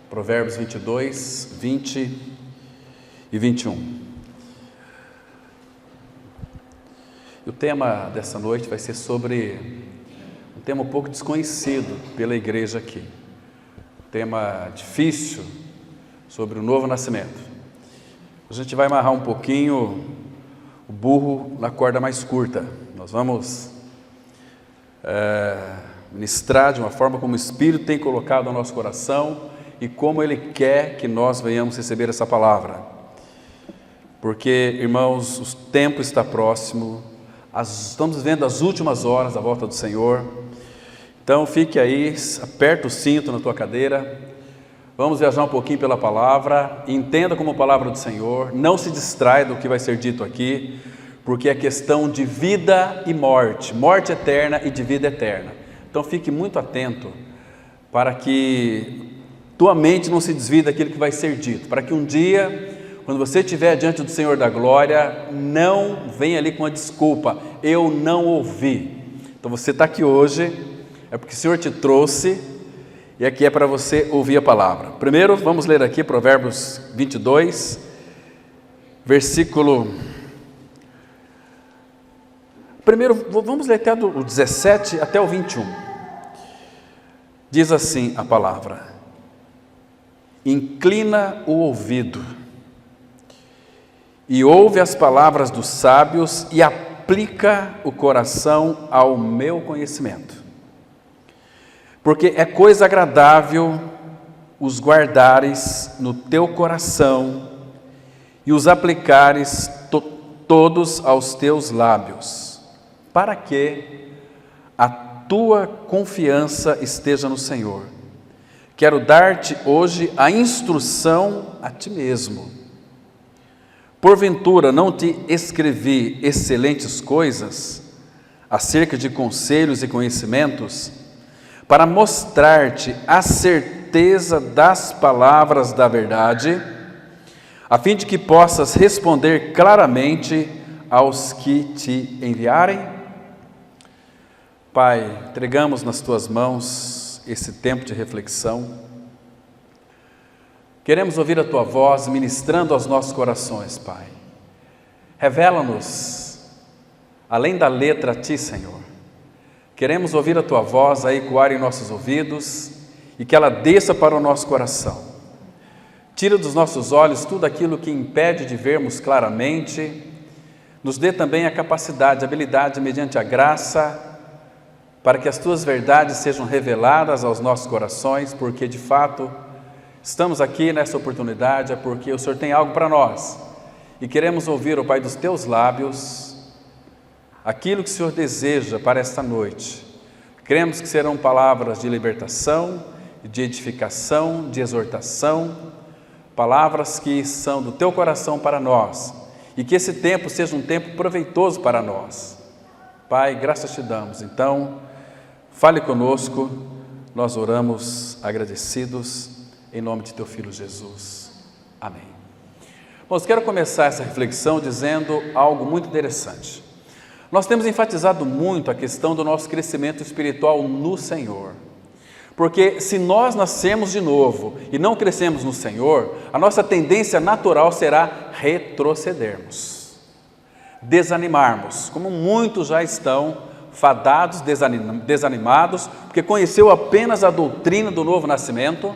Provérbios 22, 20 e 21. E o tema dessa noite vai ser sobre um tema um pouco desconhecido pela igreja aqui. Um tema difícil, sobre o novo nascimento. A gente vai amarrar um pouquinho o burro na corda mais curta. Nós vamos ministrar de uma forma como o Espírito tem colocado no nosso coração e como Ele quer que nós venhamos receber essa palavra. Porque, irmãos, o tempo está próximo, estamos vendo as últimas horas da volta do Senhor. Então fique aí, aperta o cinto na tua cadeira, vamos viajar um pouquinho pela palavra, entenda como a palavra do Senhor, não se distrai do que vai ser dito aqui, porque é questão de vida e morte, morte eterna e de vida eterna. Então fique muito atento para que tua mente não se desvie daquilo que vai ser dito, para que um dia, quando você estiver diante do Senhor da glória, não venha ali com a desculpa, eu não ouvi. Então você está aqui hoje, é porque o Senhor te trouxe, e aqui é para você ouvir a palavra. Primeiro, vamos ler aqui Provérbios 22, versículo... Primeiro, vamos ler até o 17 até o 21. Diz assim a palavra: inclina o ouvido e ouve as palavras dos sábios e aplica o coração ao meu conhecimento. Porque é coisa agradável os guardares no teu coração e os aplicares todos aos teus lábios, para que a tua confiança esteja no Senhor. Quero dar-te hoje a instrução a ti mesmo. Porventura não te escrevi excelentes coisas acerca de conselhos e conhecimentos, para mostrar-te a certeza das palavras da verdade, a fim de que possas responder claramente aos que te enviarem? Pai, entregamos nas tuas mãos esse tempo de reflexão. Queremos ouvir a tua voz ministrando aos nossos corações, Pai. Revela-nos, além da letra, a ti, Senhor. Queremos ouvir a tua voz a ecoar em nossos ouvidos e que ela desça para o nosso coração. Tira dos nossos olhos tudo aquilo que impede de vermos claramente. Nos dê também a capacidade, a habilidade, mediante a graça, para que as tuas verdades sejam reveladas aos nossos corações, porque de fato estamos aqui nessa oportunidade, é porque o Senhor tem algo para nós e queremos ouvir, ó Pai, dos teus lábios aquilo que o Senhor deseja para esta noite. Cremos que serão palavras de libertação, de edificação, de exortação, palavras que são do teu coração para nós, e que esse tempo seja um tempo proveitoso para nós. Pai, graças te damos. Então, fale conosco, nós oramos agradecidos, em nome de teu Filho Jesus. Amém. Bom, quero começar essa reflexão dizendo algo muito interessante. Nós temos enfatizado muito a questão do nosso crescimento espiritual no Senhor, porque se nós nascemos de novo e não crescemos no Senhor, a nossa tendência natural será retrocedermos, desanimarmos, como muitos já estão fadados, desanimados, porque conheceu apenas a doutrina do novo nascimento,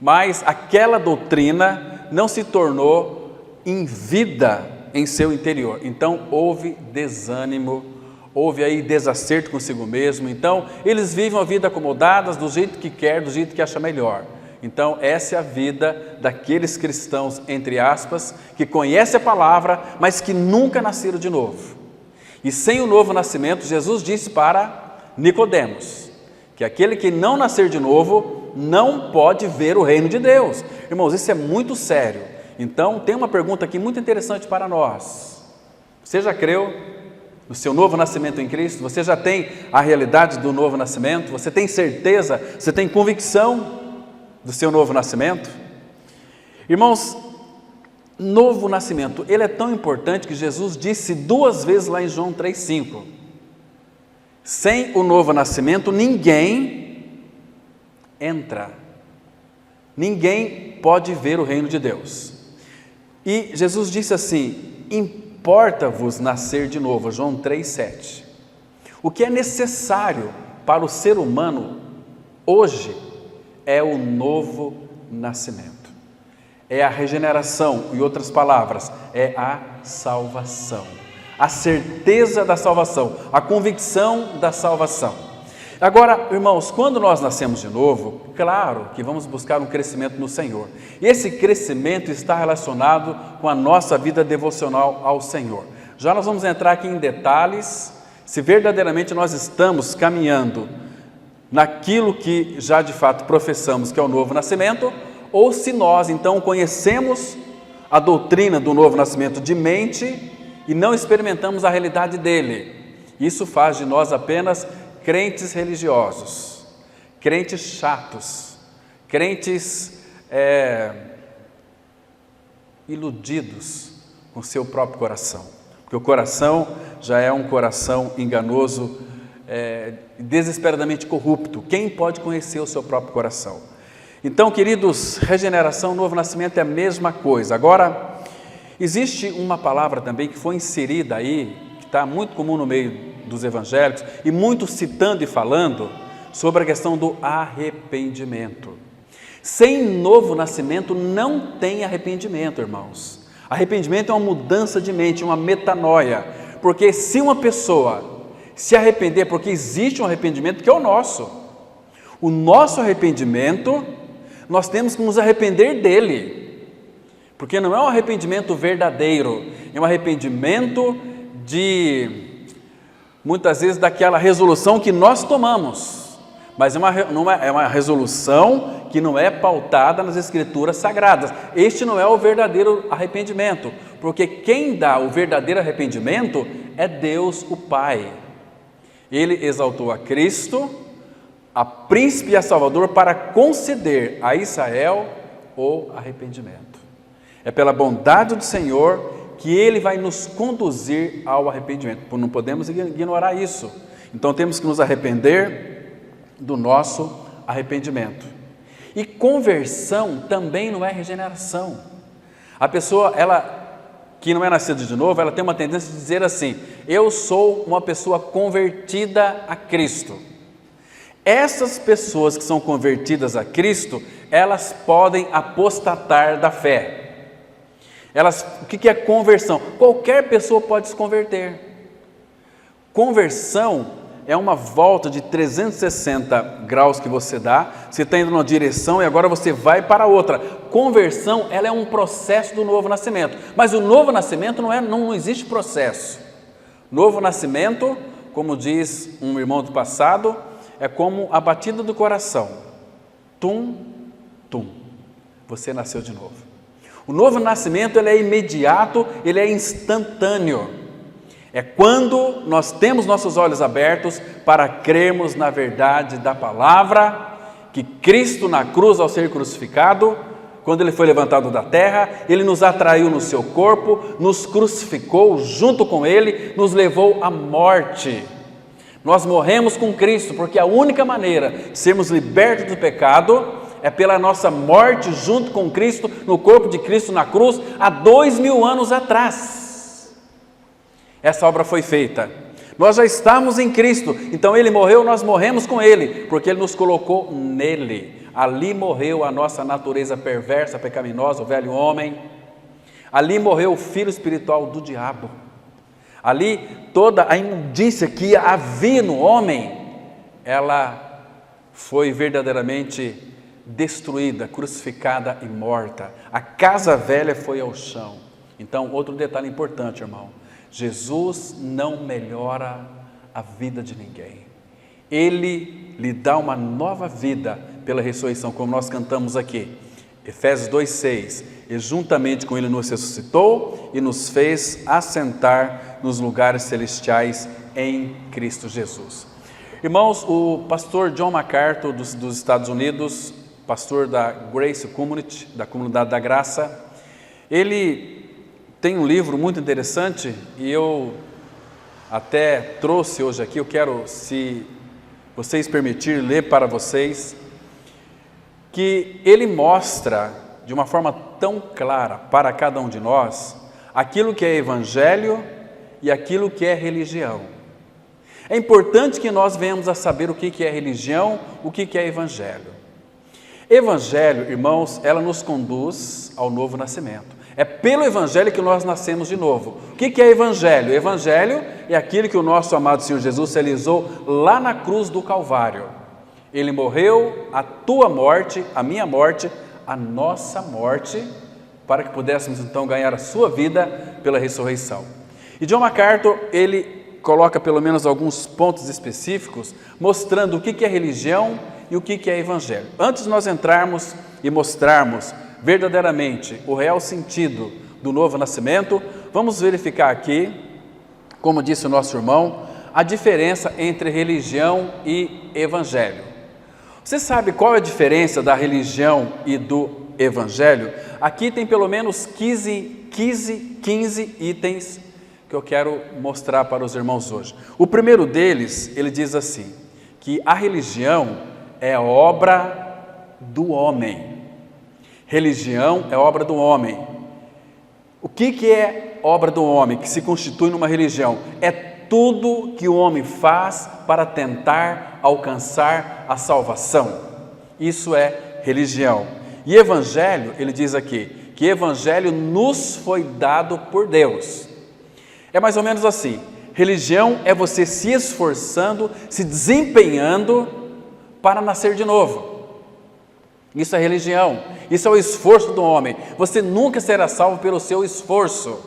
mas aquela doutrina não se tornou em vida em seu interior. Então houve desânimo, houve aí desacerto consigo mesmo. Então eles vivem a vida acomodadas do jeito que quer, do jeito que acha melhor. Então essa é a vida daqueles cristãos, entre aspas, que conhecem a palavra, mas que nunca nasceram de novo. E sem o novo nascimento, Jesus disse para Nicodemos que aquele que não nascer de novo não pode ver o reino de Deus. Irmãos, isso é muito sério. Então, tem uma pergunta aqui muito interessante para nós. Você já creu no seu novo nascimento em Cristo? Você já tem a realidade do novo nascimento? Você tem certeza? Você tem convicção do seu novo nascimento? Irmãos, novo nascimento, ele é tão importante que Jesus disse 2 vezes lá em João 3,5. Sem o novo nascimento, ninguém entra ninguém pode ver o reino de Deus. E Jesus disse assim: importa-vos nascer de novo, João 3,7. O que é necessário para o ser humano hoje é o novo nascimento, é a regeneração, em outras palavras, é a salvação, a certeza da salvação, a convicção da salvação. Agora, irmãos, quando nós nascemos de novo, claro que vamos buscar um crescimento no Senhor. E esse crescimento está relacionado com a nossa vida devocional ao Senhor. Já nós vamos entrar aqui em detalhes, se verdadeiramente nós estamos caminhando naquilo que já de fato professamos que é o novo nascimento, ou se nós então conhecemos a doutrina do novo nascimento de mente e não experimentamos a realidade dele. Isso faz de nós apenas crentes religiosos, crentes chatos, crentes iludidos com seu próprio coração, porque o coração já é um coração enganoso, desesperadamente corrupto. Quem pode conhecer o seu próprio coração? Então, queridos, regeneração, novo nascimento é a mesma coisa. Agora, existe uma palavra também que foi inserida aí, que está muito comum no meio dos evangélicos, e muito citando e falando sobre a questão do arrependimento. Sem novo nascimento não tem arrependimento, irmãos. Arrependimento é uma mudança de mente, uma metanoia, porque se uma pessoa se arrepender, porque existe um arrependimento que é o nosso arrependimento, nós temos que nos arrepender dele, porque não é um arrependimento verdadeiro, é um arrependimento muitas vezes daquela resolução que nós tomamos, mas é uma resolução que não é pautada nas Escrituras Sagradas. Este não é o verdadeiro arrependimento, porque quem dá o verdadeiro arrependimento é Deus, o Pai. Ele exaltou a Cristo, a príncipe e a Salvador, para conceder a Israel o arrependimento. É pela bondade do Senhor que Ele vai nos conduzir ao arrependimento. Não podemos ignorar isso. Então temos que nos arrepender do nosso arrependimento. E conversão também não é regeneração. A pessoa, que não é nascida de novo, ela tem uma tendência de dizer assim: eu sou uma pessoa convertida a Cristo. Essas pessoas que são convertidas a Cristo, elas podem apostatar da fé. O que é conversão? Qualquer pessoa pode se converter. Conversão é uma volta de 360 graus que você dá, você está indo numa direção e agora você vai para outra. Conversão, ela é um processo do novo nascimento, mas o novo nascimento não existe processo. Novo nascimento, como diz um irmão do passado, é como a batida do coração. Tum, tum, você nasceu de novo. O novo nascimento, ele é imediato, ele é instantâneo. É quando nós temos nossos olhos abertos para crermos na verdade da palavra, que Cristo na cruz, ao ser crucificado, quando Ele foi levantado da terra, Ele nos atraiu no seu corpo, nos crucificou junto com Ele, nos levou à morte. Nós morremos com Cristo, porque a única maneira de sermos libertos do pecado é pela nossa morte junto com Cristo, no corpo de Cristo na cruz, há 2000 anos atrás. Essa obra foi feita. Nós já estamos em Cristo, então Ele morreu, nós morremos com Ele, porque Ele nos colocou nele. Ali morreu a nossa natureza perversa, pecaminosa, o velho homem. Ali morreu o filho espiritual do diabo. Ali toda a imundícia que havia no homem, ela foi verdadeiramente destruída, crucificada e morta. A casa velha foi ao chão. Então, outro detalhe importante, irmão: Jesus não melhora a vida de ninguém. Ele lhe dá uma nova vida pela ressurreição, como nós cantamos aqui. Efésios 2,6, e juntamente com Ele nos ressuscitou e nos fez assentar nos lugares celestiais em Cristo Jesus. Irmãos, o pastor John MacArthur dos Estados Unidos, pastor da Grace Community, da Comunidade da Graça, ele tem um livro muito interessante e eu até trouxe hoje aqui, eu quero, se vocês permitirem, ler para vocês. que ele mostra de uma forma tão clara para cada um de nós aquilo que é evangelho e aquilo que é religião. É importante que nós venhamos a saber o que é religião, o que é evangelho. Evangelho, irmãos, ela nos conduz ao novo nascimento. É pelo evangelho que nós nascemos de novo. O que é evangelho? Evangelho é aquilo que o nosso amado Senhor Jesus realizou lá na cruz do Calvário. Ele morreu a tua morte, a minha morte, a nossa morte, para que pudéssemos então ganhar a sua vida pela ressurreição. E John MacArthur, ele coloca pelo menos alguns pontos específicos, mostrando o que é religião e o que é evangelho. Antes de nós entrarmos e mostrarmos verdadeiramente o real sentido do novo nascimento, vamos verificar aqui, como disse o nosso irmão, a diferença entre religião e evangelho. Você sabe qual é a diferença da religião e do evangelho? Aqui tem pelo menos 15 itens que eu quero mostrar para os irmãos hoje. O primeiro deles, ele diz assim, que a religião é obra do homem. Religião é obra do homem. O que é obra do homem, que se constitui numa religião? É tudo que o homem faz para tentar alcançar a salvação. Isso é religião. E evangelho, ele diz aqui, que evangelho nos foi dado por Deus. É mais ou menos assim, religião é você se esforçando, se desempenhando para nascer de novo. Isso é religião, isso é o esforço do homem. Você nunca será salvo pelo seu esforço.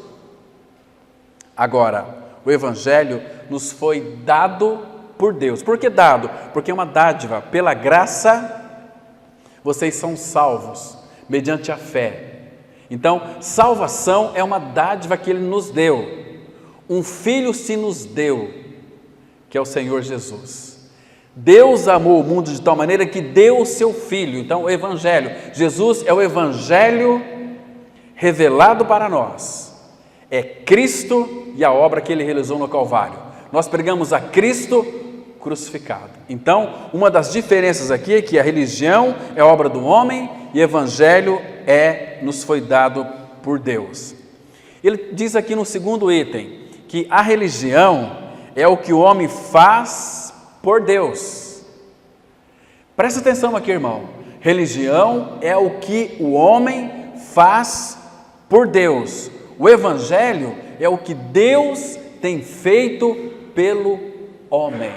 Agora, o evangelho nos foi dado por Deus. Por que dado? Porque é uma dádiva. Pela graça, vocês são salvos, mediante a fé. Então, salvação é uma dádiva que Ele nos deu. Um filho se nos deu, que é o Senhor Jesus. Deus amou o mundo de tal maneira que deu o seu Filho. Então, o Evangelho, Jesus é o Evangelho revelado para nós. É Cristo e a obra que Ele realizou no Calvário. Nós pregamos a Cristo crucificado. Então, uma das diferenças aqui é que a religião é obra do homem e o Evangelho nos foi dado por Deus. Ele diz aqui no segundo item, que a religião é o que o homem faz por Deus. Presta atenção aqui, irmão. Religião é o que o homem faz por Deus. O evangelho é o que Deus tem feito pelo homem.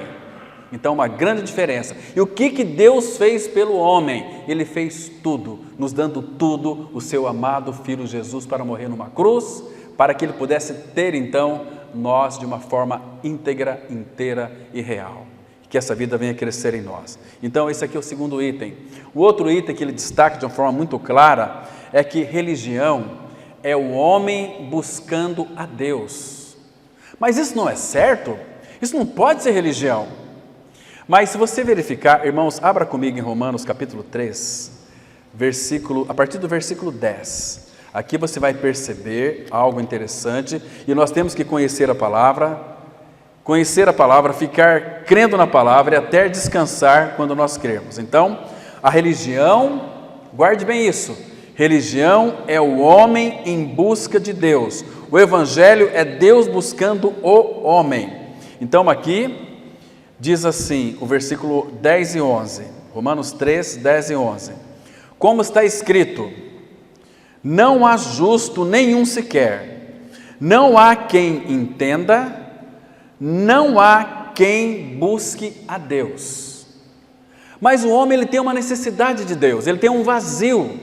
Então, uma grande diferença. E o que Deus fez pelo homem? Ele fez tudo, nos dando tudo, o seu amado Filho Jesus para morrer numa cruz, para que Ele pudesse ter então nós de uma forma íntegra, inteira e real. Que essa vida venha crescer em nós. Então, esse aqui é o segundo item. O outro item que ele destaca de uma forma muito clara é que religião é o homem buscando a Deus. Mas isso não é certo? Isso não pode ser religião. Mas se você verificar, irmãos, abra comigo em Romanos capítulo 3, a partir do versículo 10. Aqui você vai perceber algo interessante, e nós temos que conhecer a palavra, ficar crendo na palavra e até descansar quando nós cremos. Então, a religião, guarde bem isso, religião é o homem em busca de Deus, o evangelho é Deus buscando o homem. Então aqui diz assim, o versículo 10 e 11, Romanos 3, 10 e 11, como está escrito, não há justo nenhum sequer, não há quem entenda, não há quem busque a Deus. Mas o homem ele tem uma necessidade de Deus, ele tem um vazio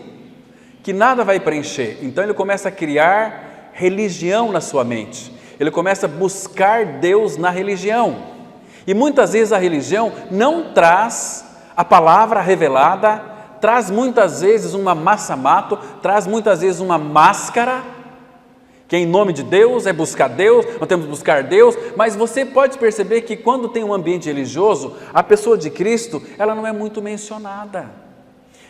que nada vai preencher. Então ele começa a criar religião na sua mente, ele começa a buscar Deus na religião. E muitas vezes a religião não traz a palavra revelada, traz muitas vezes uma massa-mato, traz muitas vezes uma máscara, que em nome de Deus é buscar Deus, nós temos que buscar Deus, mas você pode perceber que quando tem um ambiente religioso, a pessoa de Cristo, ela não é muito mencionada,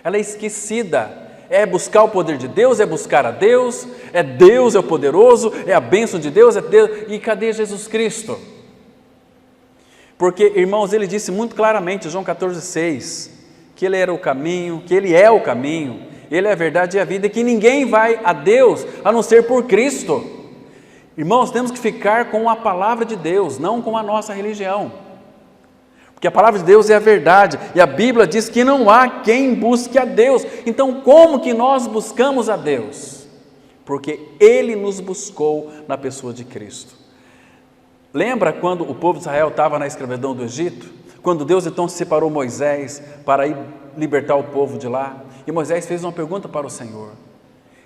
ela é esquecida, é buscar o poder de Deus, é buscar a Deus, Deus é o poderoso, é a bênção de Deus, é Deus, e cadê Jesus Cristo? Porque, irmãos, ele disse muito claramente, João 14,6, que Ele era o caminho, que Ele é o caminho, Ele é a verdade e a vida, e que ninguém vai a Deus a não ser por Cristo. Irmãos, temos que ficar com a palavra de Deus, não com a nossa religião, porque a palavra de Deus é a verdade, e a Bíblia diz que não há quem busque a Deus. Então como que nós buscamos a Deus? Porque Ele nos buscou na pessoa de Cristo. Lembra quando o povo de Israel estava na escravidão do Egito? Quando Deus então separou Moisés para ir libertar o povo de lá, e Moisés fez uma pergunta para o Senhor: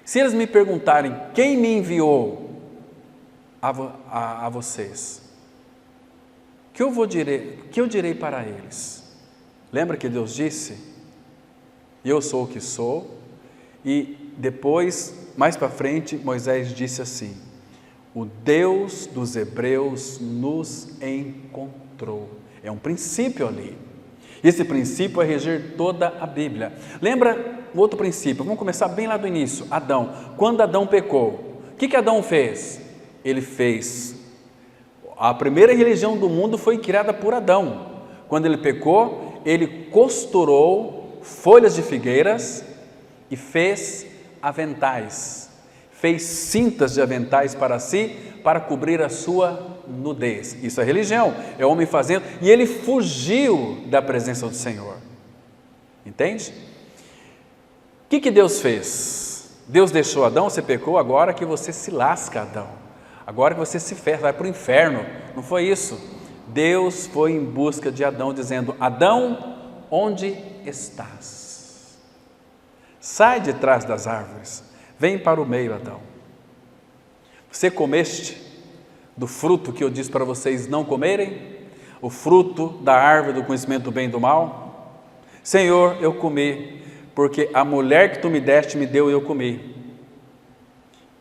se eles me perguntarem quem me enviou a vocês, que eu direi para eles? Lembra que Deus disse: eu sou o que sou, e depois, mais para frente, Moisés disse assim: o Deus dos hebreus nos encontrou. É um princípio ali. Esse princípio é reger toda a Bíblia. Lembra o outro princípio? Vamos começar bem lá do início. Adão. Quando Adão pecou, o que Adão fez? Ele fez. A primeira religião do mundo foi criada por Adão. Quando ele pecou, ele costurou folhas de figueiras e fez aventais. Fez cintas de aventais para si, para cobrir a sua nudez. Isso é religião, é o homem fazendo, e ele fugiu da presença do Senhor. Entende? O que Deus fez? Deus deixou Adão, você pecou, agora que você se lasca, Adão. Agora que você se ferra, vai para o inferno. Não foi isso. Deus foi em busca de Adão, dizendo: Adão, onde estás? Sai de trás das árvores, vem para o meio, Adão. Você comeste do fruto que eu disse para vocês não comerem? O fruto da árvore do conhecimento do bem e do mal? Senhor, eu comi, porque a mulher que tu me deste me deu e eu comi.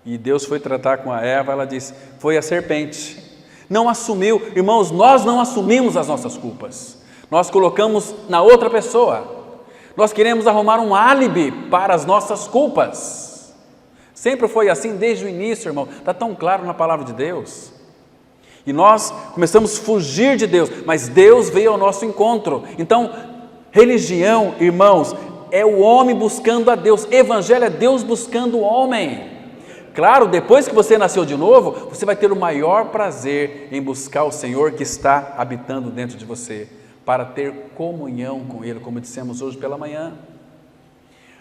E Deus foi tratar com a Eva, ela disse: foi a serpente. Não assumiu. Irmãos, nós não assumimos as nossas culpas, nós colocamos na outra pessoa. Nós queremos arrumar um álibi para as nossas culpas. Sempre foi assim desde o início, irmão. Está tão claro na palavra de Deus. E nós começamos a fugir de Deus, mas Deus veio ao nosso encontro. Então, religião, irmãos, é o homem buscando a Deus. Evangelho é Deus buscando o homem. Claro, depois que você nasceu de novo, você vai ter o maior prazer em buscar o Senhor que está habitando dentro de você, para ter comunhão com Ele, como dissemos hoje pela manhã.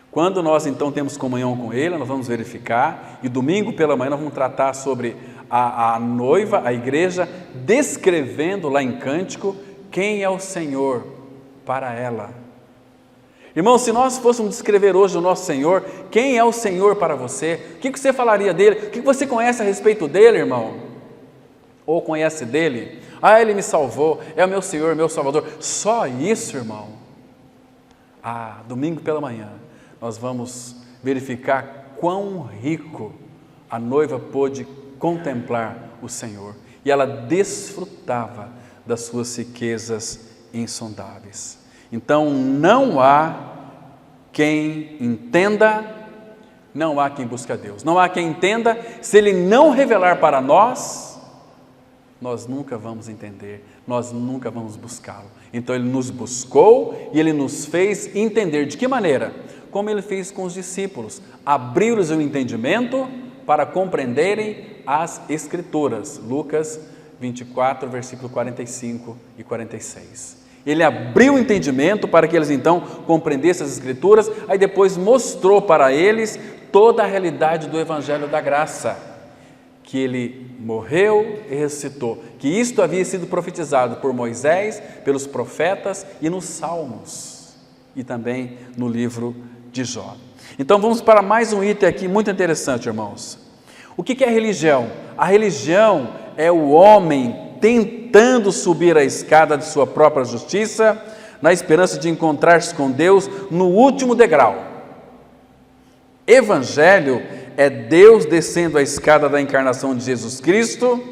Quando nós então temos comunhão com Ele, nós vamos verificar, e domingo pela manhã nós vamos tratar sobre a noiva, a igreja, descrevendo lá em cântico quem é o Senhor para ela. Irmão, se nós fôssemos descrever hoje o nosso Senhor, quem é o Senhor para você? O que você falaria dele? O que você conhece a respeito dele, irmão? Ou conhece dele? Ah, ele me salvou, é o meu Senhor, meu Salvador. Só isso, irmão? Domingo pela manhã nós vamos verificar quão rico a noiva pôde contemplar o Senhor, e ela desfrutava das suas riquezas insondáveis. Então não há quem entenda, não há quem busque a Deus, não há quem entenda. Se Ele não revelar para nós, nós nunca vamos entender, nós nunca vamos buscá-lo. Então Ele nos buscou e Ele nos fez entender. De que maneira? Como Ele fez com os discípulos, abriu-lhes o entendimento para compreenderem as Escrituras. Lucas 24, versículo 45 e 46. Ele abriu o entendimento para que eles então compreendessem as Escrituras, aí depois mostrou para eles toda a realidade do Evangelho da Graça, que Ele morreu e ressuscitou, que isto havia sido profetizado por Moisés, pelos profetas e nos Salmos, e também no livro de Jó. Então vamos para mais um item aqui muito interessante, irmãos. O que é religião? A religião é o homem tentando subir a escada de sua própria justiça, na esperança de encontrar-se com Deus no último degrau. Evangelho é Deus descendo a escada da encarnação de Jesus Cristo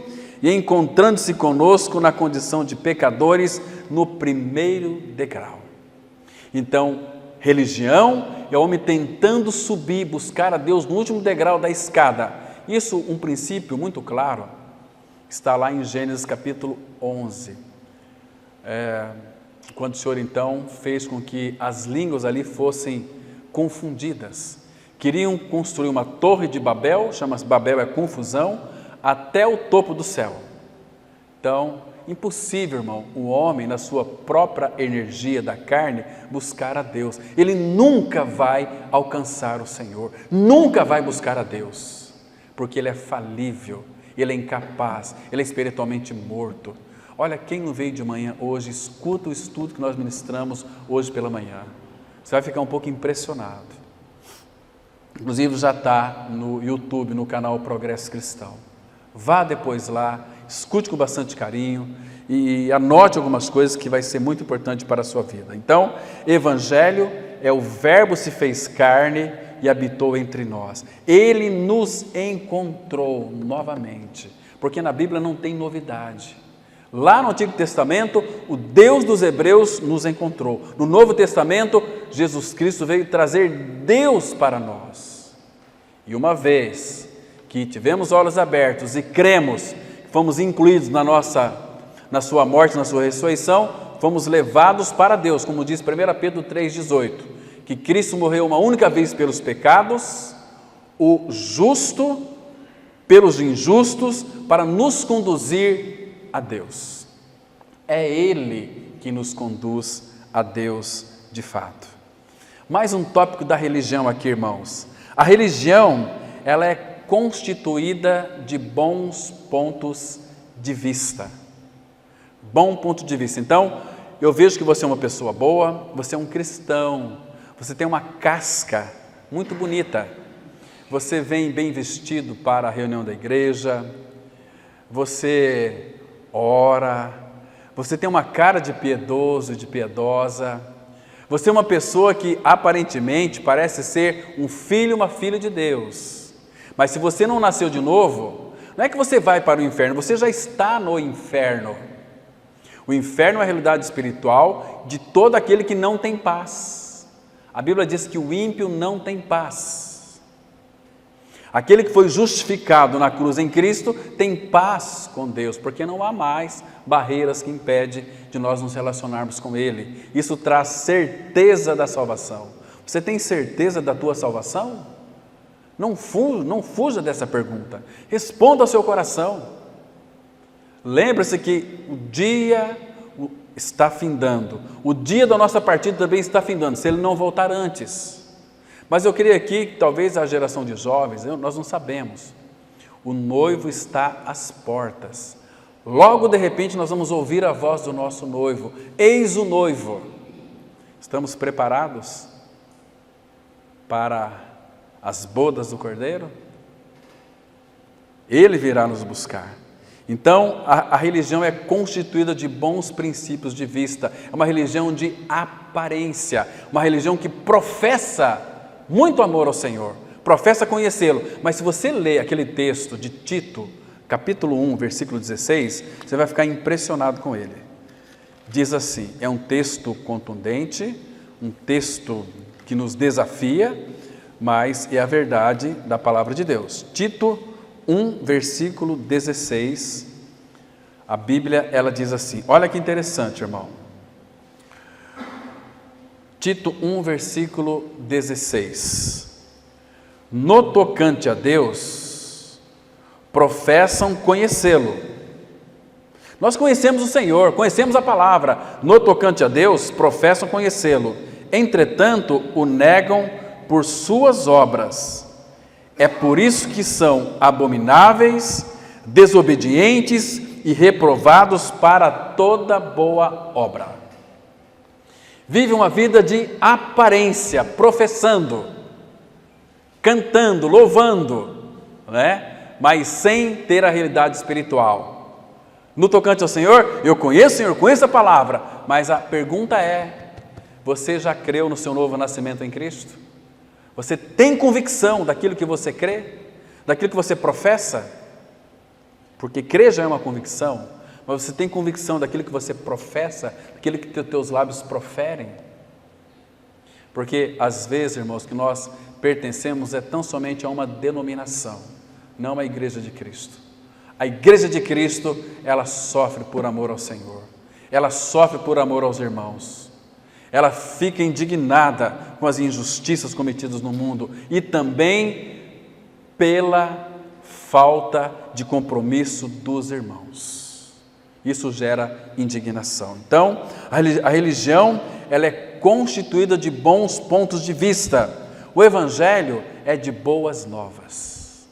e encontrando-se conosco na condição de pecadores no primeiro degrau. Então, religião é o homem tentando subir, buscar a Deus no último degrau da escada. Isso, um princípio muito claro, está lá em Gênesis capítulo 11. quando o Senhor então fez com que as línguas ali fossem confundidas. Queriam construir uma torre de Babel, chama-se Babel é confusão, até o topo do céu. Então, impossível, irmão, o homem, na sua própria energia da carne, buscar a Deus. Ele nunca vai alcançar o Senhor, nunca vai buscar a Deus, porque ele é falível, ele é incapaz, ele é espiritualmente morto. Olha, quem não veio de manhã hoje, escuta o estudo que nós ministramos hoje pela manhã. Você vai ficar um pouco impressionado. Inclusive já está no YouTube, no canal Progresso Cristão. Vá depois lá, escute com bastante carinho e anote algumas coisas que vai ser muito importante para a sua vida. Então, Evangelho é o Verbo se fez carne e habitou entre nós. Ele nos encontrou novamente, porque na Bíblia não tem novidade. Lá no Antigo Testamento, o Deus dos Hebreus nos encontrou. No Novo Testamento, Jesus Cristo veio trazer Deus para nós. E uma vez que tivemos olhos abertos e cremos que fomos incluídos na sua morte, na sua ressurreição, fomos levados para Deus, como diz 1 Pedro 3,18, que Cristo morreu uma única vez pelos pecados, o justo pelos injustos, para nos conduzir a Deus. É Ele que nos conduz a Deus de fato. Mais um tópico da religião aqui, irmãos. A religião, ela é constituída de bons pontos de vista. Bom ponto de vista. Então, eu vejo que você é uma pessoa boa, você é um cristão, você tem uma casca muito bonita. Você vem bem vestido para a reunião da igreja, você ora, você tem uma cara de piedoso e de piedosa, você é uma pessoa que aparentemente parece ser um filho, uma filha de Deus, mas se você não nasceu de novo, não é que você vai para o inferno, você já está no inferno. O inferno é a realidade espiritual de todo aquele que não tem paz. A Bíblia diz que o ímpio não tem paz. Aquele que foi justificado na cruz em Cristo tem paz com Deus, porque não há mais barreiras que impedem de nós nos relacionarmos com Ele. Isso traz certeza da salvação. Você tem certeza da tua salvação? Não fuja dessa pergunta. Responda ao seu coração. Lembre-se que o dia está findando. O dia da nossa partida também está findando, se Ele não voltar antes. Mas eu creio aqui que talvez a geração de jovens, nós não sabemos. O noivo está às portas. Logo de repente nós vamos ouvir a voz do nosso noivo. Eis o noivo. Estamos preparados para as bodas do Cordeiro? Ele virá nos buscar. Então, a religião é constituída de bons princípios de vista. É uma religião de aparência. Uma religião que professa muito amor ao Senhor, professa conhecê-lo, mas se você ler aquele texto de Tito, capítulo 1, versículo 16, você vai ficar impressionado com ele. Diz assim, é um texto contundente, um texto que nos desafia, mas é a verdade da palavra de Deus. Tito 1, versículo 16, a Bíblia, ela diz assim, olha que interessante, irmão. Tito 1, versículo 16. No tocante a Deus, professam conhecê-lo. Nós conhecemos o Senhor, conhecemos a palavra. No tocante a Deus, professam conhecê-lo. Entretanto, o negam por suas obras. É por isso que são abomináveis, desobedientes e reprovados para toda boa obra. Vive uma vida de aparência, professando, cantando, louvando, né? Mas sem ter a realidade espiritual. No tocante ao Senhor, eu conheço o Senhor, conheço a palavra, mas a pergunta é, você já creu no seu novo nascimento em Cristo? Você tem convicção daquilo que você crê? Daquilo que você professa? Porque crer já é uma convicção. Mas você tem convicção daquilo que você professa, daquilo que teus lábios proferem? Porque às vezes, irmãos, que nós pertencemos é tão somente a uma denominação, não a igreja de Cristo. A igreja de Cristo, ela sofre por amor ao Senhor. ela sofre por amor aos irmãos, ela fica indignada com as injustiças cometidas no mundo e também pela falta de compromisso dos irmãos. Isso gera indignação. Então, a religião, ela é constituída de bons pontos de vista. O Evangelho é de boas novas.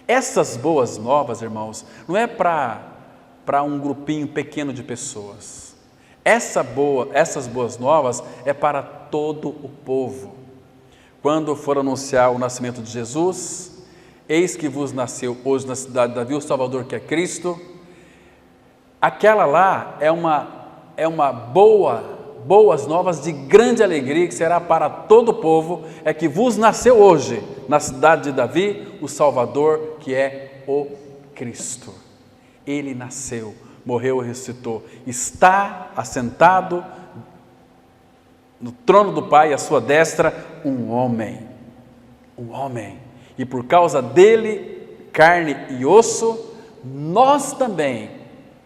Essas boas novas, irmãos, não é para um grupinho pequeno de pessoas. Essas boas novas é para todo o povo. Quando for anunciar o nascimento de Jesus, eis que vos nasceu hoje na cidade de Davi o Salvador, que é Cristo. Aquela lá é uma boas novas de grande alegria, que será para todo o povo, é que vos nasceu hoje na cidade de Davi o Salvador, que é o Cristo. Ele nasceu, morreu e ressuscitou, está assentado no trono do Pai, à sua destra, um homem, e por causa dele, carne e osso, nós também,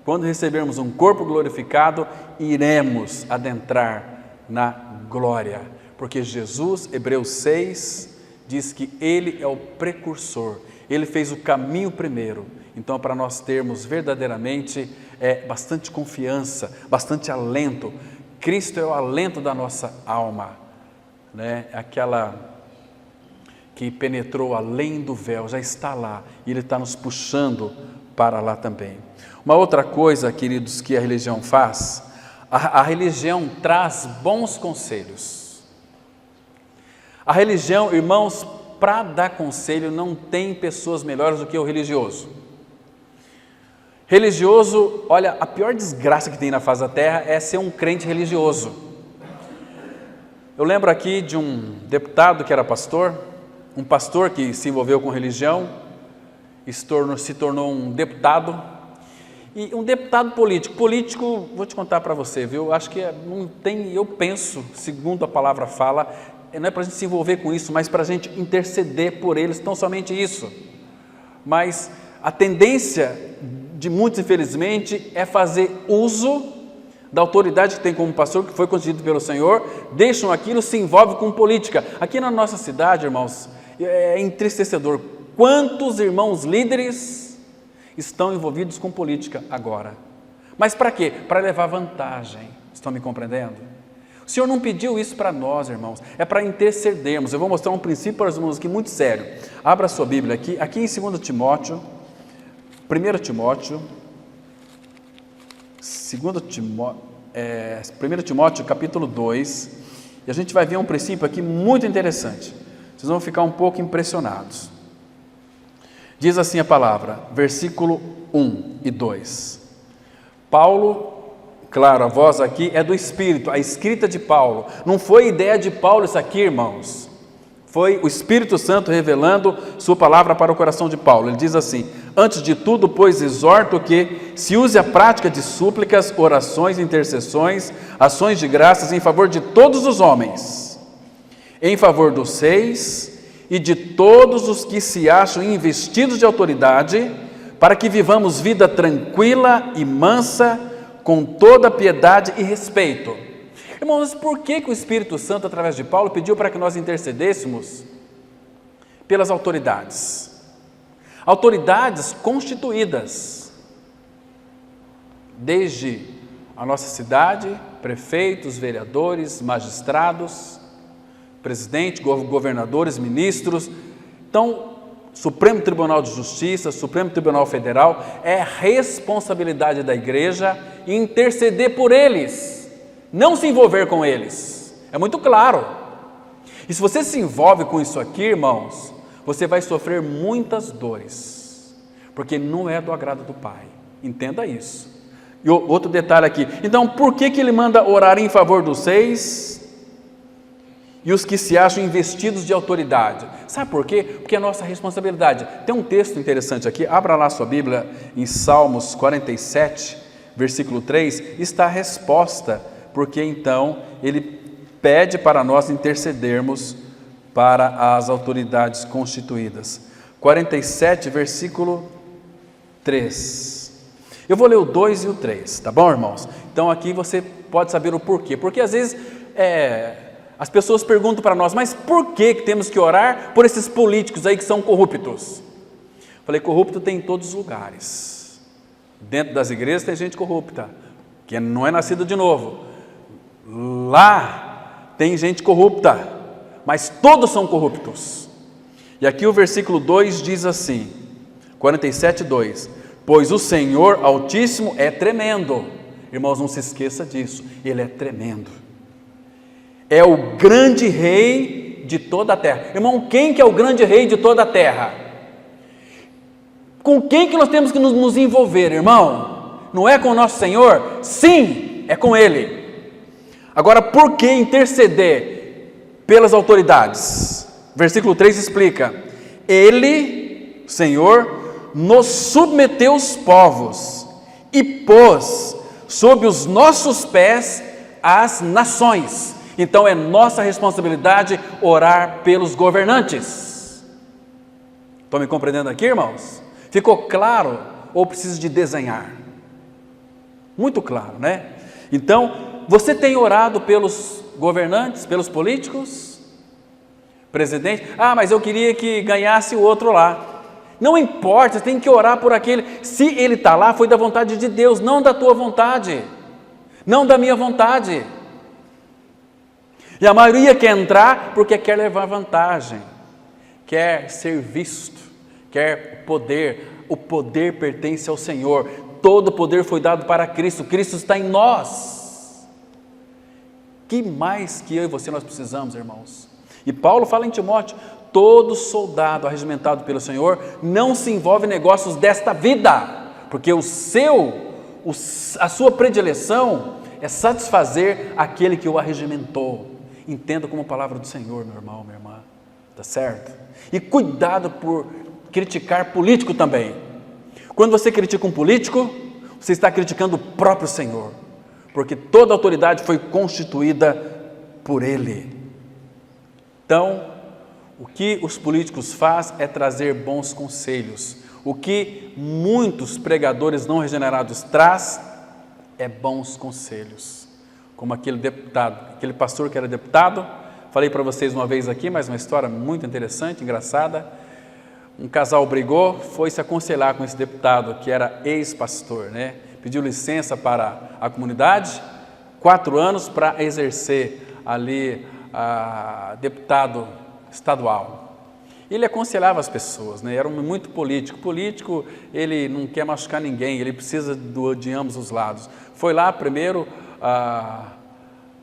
quando recebermos um corpo glorificado, iremos adentrar na glória, porque Jesus, Hebreus 6, diz que ele é o precursor, ele fez o caminho primeiro. Então, para nós termos verdadeiramente bastante confiança, bastante alento, Cristo é o alento da nossa alma, né? Aquela que penetrou além do véu, já está lá, e Ele está nos puxando para lá também. Uma outra coisa, queridos, que a religião faz, a religião traz bons conselhos. A religião, irmãos, para dar conselho, não tem pessoas melhores do que o religioso. Religioso, olha, a pior desgraça que tem na face da terra é ser um crente religioso. Eu lembro aqui de um deputado que era pastor, um pastor que se envolveu com religião, se tornou um deputado, e um deputado político, vou te contar para você, viu? Acho que não tem, eu penso, segundo a palavra fala, não é para a gente se envolver com isso, mas para a gente interceder por eles, tão somente isso. Mas a tendência de muitos, infelizmente, é fazer uso da autoridade que tem como pastor, que foi concedido pelo Senhor, deixam aquilo, se envolve com política. Aqui na nossa cidade, irmãos, é entristecedor. Quantos irmãos líderes estão envolvidos com política agora? Mas para quê? Para levar vantagem. Estão me compreendendo? O Senhor não pediu isso para nós, irmãos, é para intercedermos. Eu vou mostrar um princípio para os irmãos aqui muito sério. Abra a sua Bíblia aqui em 2 Timóteo, 1 Timóteo capítulo 2, e a gente vai ver um princípio aqui muito interessante. Vocês vão ficar um pouco impressionados. Diz assim a palavra, versículo 1 e 2. Paulo, claro, a voz aqui é do Espírito, a escrita de Paulo. Não foi ideia de Paulo isso aqui, irmãos. Foi o Espírito Santo revelando sua palavra para o coração de Paulo. Ele diz assim: antes de tudo, pois, exorto que se use a prática de súplicas, orações, intercessões, ações de graças em favor de todos os homens, em favor dos reis e de todos os que se acham investidos de autoridade, para que vivamos vida tranquila e mansa, com toda piedade e respeito. Irmãos, por que o Espírito Santo, através de Paulo, pediu para que nós intercedêssemos pelas autoridades? Autoridades constituídas, desde a nossa cidade, prefeitos, vereadores, magistrados, presidente, governadores, ministros. Então, Supremo Tribunal de Justiça, Supremo Tribunal Federal, é responsabilidade da igreja interceder por eles, não se envolver com eles. É muito claro. E se você se envolve com isso aqui, irmãos, você vai sofrer muitas dores, porque não é do agrado do Pai. Entenda isso. E outro detalhe aqui. Então, por que ele manda orar em favor dos reis e os que se acham investidos de autoridade? Sabe por quê? Porque é nossa responsabilidade. Tem um texto interessante aqui, abra lá sua Bíblia, em Salmos 47, versículo 3, está a resposta, porque então ele pede para nós intercedermos para as autoridades constituídas. 47, versículo 3. Eu vou ler o 2 e o 3, tá bom, irmãos? Então aqui você pode saber o porquê. Porque às vezes as pessoas perguntam para nós, mas por que temos que orar por esses políticos aí que são corruptos? Falei, corrupto tem em todos os lugares. Dentro das igrejas tem gente corrupta, que não é nascido de novo. Lá tem gente corrupta, mas todos são corruptos. E aqui o versículo 2 diz assim, 47:2, pois o Senhor Altíssimo é tremendo. Irmãos, não se esqueça disso, Ele é tremendo. É o grande rei de toda a terra. Irmão, quem que é o grande rei de toda a terra? Com quem que nós temos que nos envolver, irmão? Não é com o nosso Senhor? Sim, é com Ele. Agora, por que interceder pelas autoridades? Versículo 3 explica, Ele, Senhor, nos submeteu os povos e pôs sob os nossos pés as nações. Então é nossa responsabilidade orar pelos governantes. Estão me compreendendo aqui, irmãos? Ficou claro ou preciso de desenhar? Muito claro, né? Então, você tem orado pelos governantes, pelos políticos? Presidente? Ah, mas eu queria que ganhasse o outro lá. Não importa, você tem que orar por aquele. Se ele está lá, foi da vontade de Deus, não da tua vontade, não da minha vontade. E a maioria quer entrar porque quer levar vantagem, quer ser visto, quer poder. O poder pertence ao Senhor, todo o poder foi dado para Cristo, Cristo está em nós. Que mais que eu e você nós precisamos, irmãos? E Paulo fala em Timóteo, todo soldado arregimentado pelo Senhor não se envolve em negócios desta vida, porque a sua predileção é satisfazer aquele que o arregimentou. Entenda como palavra do Senhor, meu irmão, minha irmã, tá certo? E cuidado por criticar político também. Quando você critica um político, você está criticando o próprio Senhor, porque toda autoridade foi constituída por Ele. Então, o que os políticos fazem é trazer bons conselhos. O que muitos pregadores não regenerados traz é bons conselhos. Como aquele deputado, aquele pastor que era deputado, falei para vocês uma vez aqui, mas uma história muito interessante, engraçada. Um casal brigou, foi se aconselhar com esse deputado que era ex-pastor, né? Pediu licença para a comunidade, 4 anos para exercer ali deputado estadual. Ele aconselhava as pessoas, né? Era um muito político. Político, ele não quer machucar ninguém, ele precisa de ambos os lados. Foi lá primeiro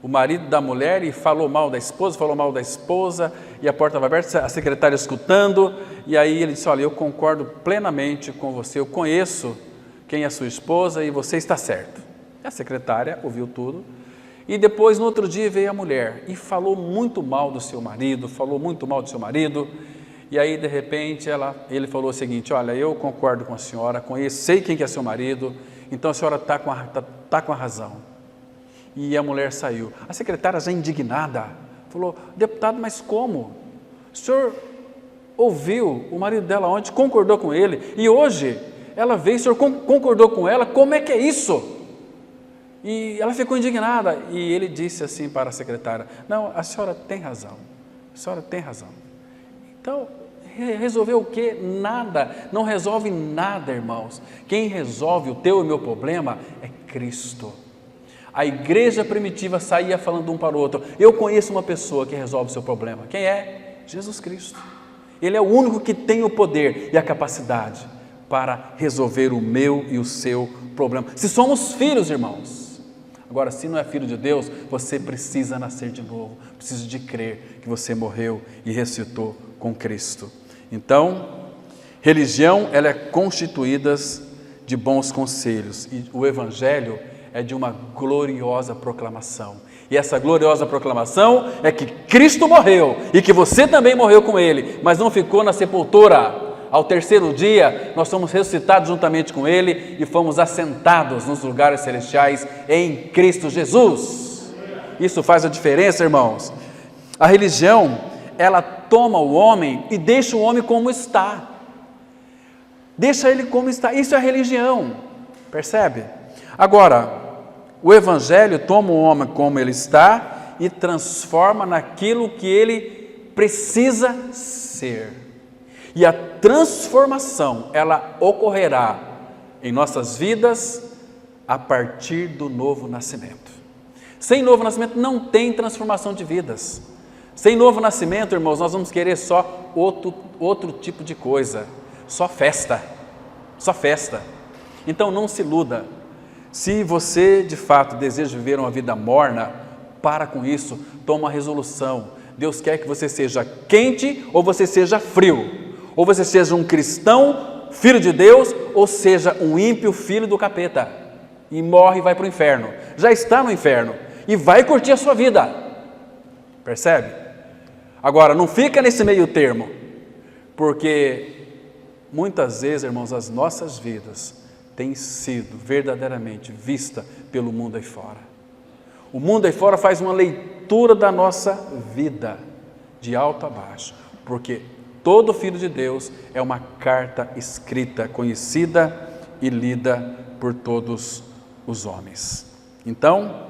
o marido da mulher e falou mal da esposa, e a porta estava aberta, a secretária escutando, e aí ele disse, olha, eu concordo plenamente com você, eu conheço quem é sua esposa e você está certo. A secretária ouviu tudo, e depois no outro dia veio a mulher e falou muito mal do seu marido, e aí de repente ele falou o seguinte, olha, eu concordo com a senhora, conheço, sei quem que é seu marido, então a senhora está com a razão. E a mulher saiu. A secretária já indignada, falou, deputado, mas como? O senhor ouviu o marido dela ontem, concordou com ele, e hoje ela veio, o senhor concordou com ela, como é que é isso? E ela ficou indignada, e ele disse assim para a secretária, não, a senhora tem razão, Então, resolveu o quê? Nada, não resolve nada, irmãos. Quem resolve o teu e o meu problema é Cristo. A igreja primitiva saía falando um para o outro, eu conheço uma pessoa que resolve o seu problema. Quem é? Jesus Cristo. Ele é o único que tem o poder e a capacidade para resolver o meu e o seu problema. Se somos filhos, irmãos. Agora, se não é filho de Deus, você precisa nascer de novo, precisa de crer que você morreu e ressuscitou com Cristo. Então, religião, ela é constituída de bons conselhos, e o Evangelho é de uma gloriosa proclamação, e essa gloriosa proclamação é que Cristo morreu, e que você também morreu com Ele, mas não ficou na sepultura. Ao terceiro dia, nós somos ressuscitados juntamente com Ele, e fomos assentados nos lugares celestiais em Cristo Jesus. Isso faz a diferença, irmãos. A religião, ela toma o homem e deixa o homem como está, deixa ele como está, isso é a religião. Percebe? Agora, o Evangelho toma o homem como ele está e transforma naquilo que ele precisa ser. E a transformação, ela ocorrerá em nossas vidas a partir do novo nascimento. Sem novo nascimento não tem transformação de vidas. Sem novo nascimento, irmãos, nós vamos querer só outro tipo de coisa, só festa. Então não se iluda. Se você de fato deseja viver uma vida morna, para com isso, toma uma resolução. Deus quer que você seja quente ou você seja frio. Ou você seja um cristão, filho de Deus, ou seja um ímpio, filho do capeta. E morre e vai para o inferno. Já está no inferno e vai curtir a sua vida. Percebe? Agora, não fica nesse meio termo, porque muitas vezes, irmãos, as nossas vidas têm sido verdadeiramente vista pelo mundo aí fora. O mundo aí fora faz uma leitura da nossa vida, de alto a baixo, porque todo filho de Deus é uma carta escrita, conhecida e lida por todos os homens. Então,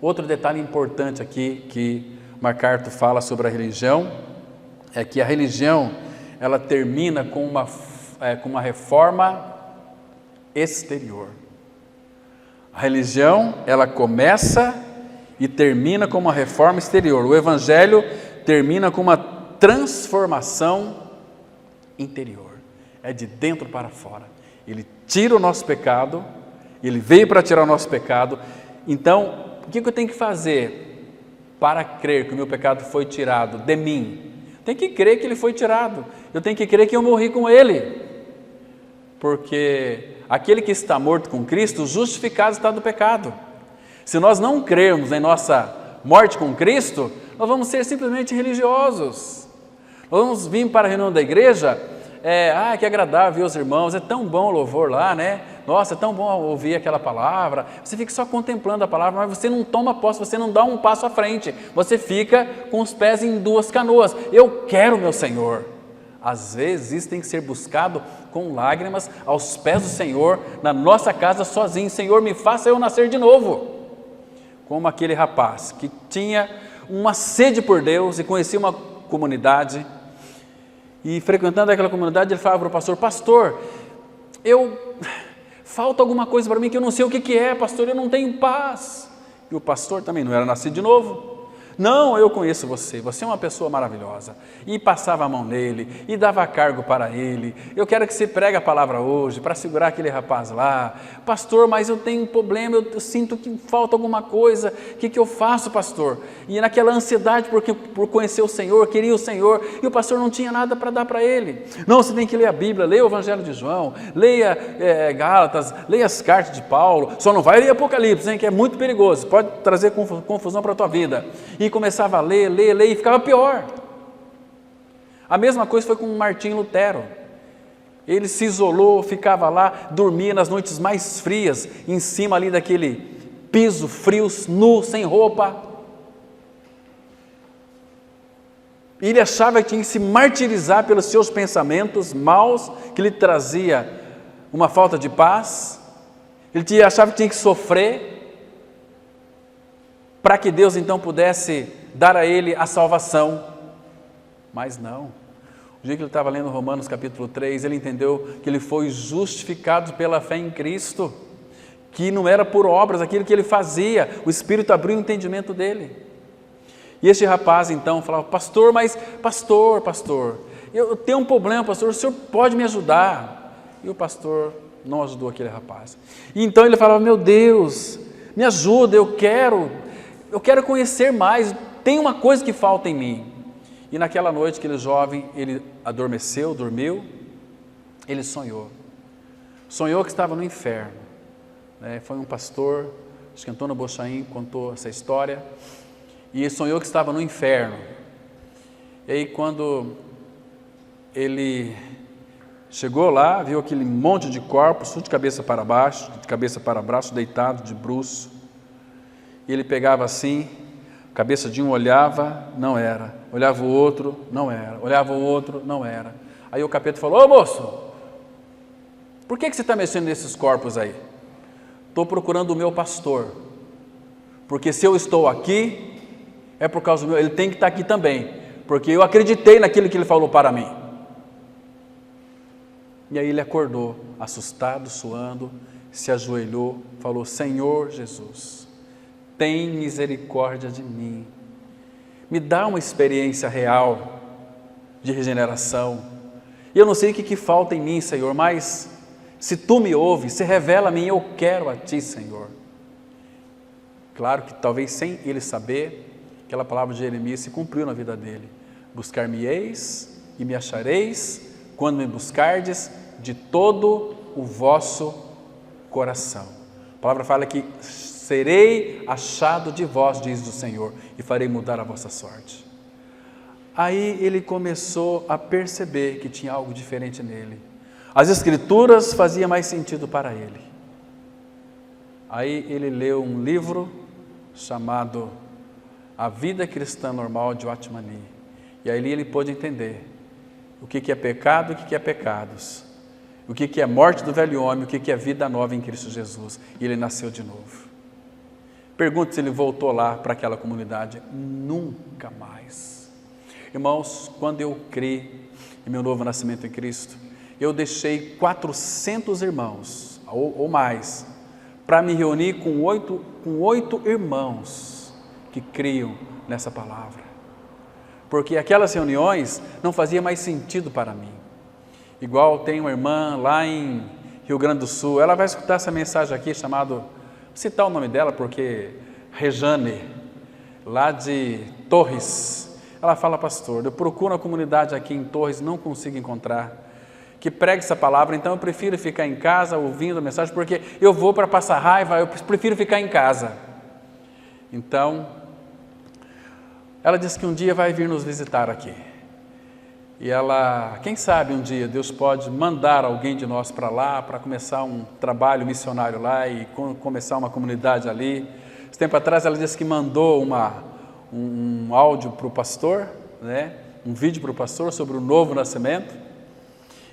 outro detalhe importante aqui que MacArthur fala sobre a religião, é que a religião, ela termina com uma reforma exterior. A religião, ela começa e termina com uma reforma exterior. O Evangelho termina com uma transformação interior. É de dentro para fora. Ele tira o nosso pecado, ele veio para tirar o nosso pecado. Então, o que eu tenho que fazer para crer que o meu pecado foi tirado de mim? Tem que crer que ele foi tirado. Eu tenho que crer que eu morri com ele. Porque aquele que está morto com Cristo, justificado está do pecado. Se nós não crermos em nossa morte com Cristo, nós vamos ser simplesmente religiosos. Nós vamos vir para a reunião da igreja, que agradável ver os irmãos, é tão bom o louvor lá, né? Nossa, é tão bom ouvir aquela palavra. Você fica só contemplando a palavra, mas você não toma posse, você não dá um passo à frente. Você fica com os pés em duas canoas. Eu quero meu Senhor. Às vezes isso tem que ser buscado com lágrimas aos pés do Senhor, na nossa casa sozinho. Senhor, me faça eu nascer de novo. Como aquele rapaz que tinha uma sede por Deus e conhecia uma comunidade, e frequentando aquela comunidade, ele falava para o pastor: pastor, falta alguma coisa para mim que eu não sei o que é, pastor, eu não tenho paz. E o pastor também não era nascido de novo. Não, eu conheço você é uma pessoa maravilhosa. E passava a mão nele, e dava cargo para ele. Eu quero que você pregue a palavra hoje, para segurar aquele rapaz lá. Pastor, mas eu tenho um problema, eu sinto que falta alguma coisa. O que eu faço, pastor? E naquela ansiedade por conhecer o Senhor, queria o Senhor, e o pastor não tinha nada para dar para ele. Não, você tem que ler a Bíblia, leia o Evangelho de João, leia Gálatas, leia as cartas de Paulo, só não vai ler Apocalipse, hein, que é muito perigoso, pode trazer confusão para a tua vida. E começava a ler, e ficava pior. A mesma coisa foi com Martinho Lutero. Ele se isolou, ficava lá, dormia nas noites mais frias, em cima ali daquele piso frio, nu, sem roupa. Ele achava que tinha que se martirizar pelos seus pensamentos maus, que lhe trazia uma falta de paz. Ele achava que tinha que sofrer, para que Deus então pudesse dar a ele a salvação. Mas não. O dia que ele estava lendo Romanos capítulo 3, ele entendeu que ele foi justificado pela fé em Cristo, que não era por obras aquilo que ele fazia, o Espírito abriu o entendimento dele. E este rapaz então falava: pastor, eu tenho um problema, pastor, o senhor pode me ajudar? E o pastor não ajudou aquele rapaz. E então ele falava: meu Deus, me ajuda, eu quero conhecer mais, tem uma coisa que falta em mim. E naquela noite, aquele jovem, ele adormeceu, dormiu, ele sonhou que estava no inferno. Foi um pastor, acho que Antônio Bochain contou essa história, e ele sonhou que estava no inferno. E aí quando ele chegou lá, viu aquele monte de corpos, tudo de cabeça para baixo, deitado de bruço. E ele pegava assim, a cabeça de um olhava, não era. Olhava o outro, não era. Olhava o outro, não era. Aí o capeta falou: ô moço, Por que você está mexendo nesses corpos aí? Estou procurando o meu pastor, porque se eu estou aqui, é por causa do meu, ele tem que estar aqui também, porque eu acreditei naquilo que ele falou para mim. E aí ele acordou, assustado, suando, se ajoelhou, falou: Senhor Jesus, tem misericórdia de mim, me dá uma experiência real de regeneração. E eu não sei o que falta em mim, Senhor, mas se Tu me ouves, se revela a mim, eu quero a Ti, Senhor. Claro que talvez sem ele saber, aquela palavra de Jeremias se cumpriu na vida dele: buscar-me-eis e me achareis, quando me buscardes de todo o vosso coração. A palavra fala que serei achado de vós, diz o Senhor, e farei mudar a vossa sorte. Aí ele começou a perceber que tinha algo diferente nele. As Escrituras faziam mais sentido para ele. Aí ele leu um livro chamado A Vida Cristã Normal, de Watchman. E aí ele pôde entender o que é pecado e o que é pecados, o que é morte do velho homem, o que é vida nova em Cristo Jesus. E ele nasceu de novo. Pergunto se ele voltou lá para aquela comunidade. Nunca mais. Irmãos, quando eu criei em meu novo nascimento em Cristo, eu deixei 400 irmãos, ou mais, para me reunir com oito irmãos que criam nessa palavra. Porque aquelas reuniões não faziam mais sentido para mim. Igual tem uma irmã lá em Rio Grande do Sul, ela vai escutar essa mensagem aqui, vou citar o nome dela, porque Rejane, lá de Torres, ela fala: pastor, eu procuro uma comunidade aqui em Torres, não consigo encontrar, que pregue essa palavra, então eu prefiro ficar em casa ouvindo a mensagem, porque eu vou para passar raiva, eu prefiro ficar em casa. Então, ela disse que um dia vai vir nos visitar aqui. E ela, quem sabe um dia Deus pode mandar alguém de nós para lá, para começar um trabalho missionário lá e começar uma comunidade ali. Esse tempo atrás ela disse que mandou um áudio para o pastor, né? Um vídeo para o pastor sobre o novo nascimento.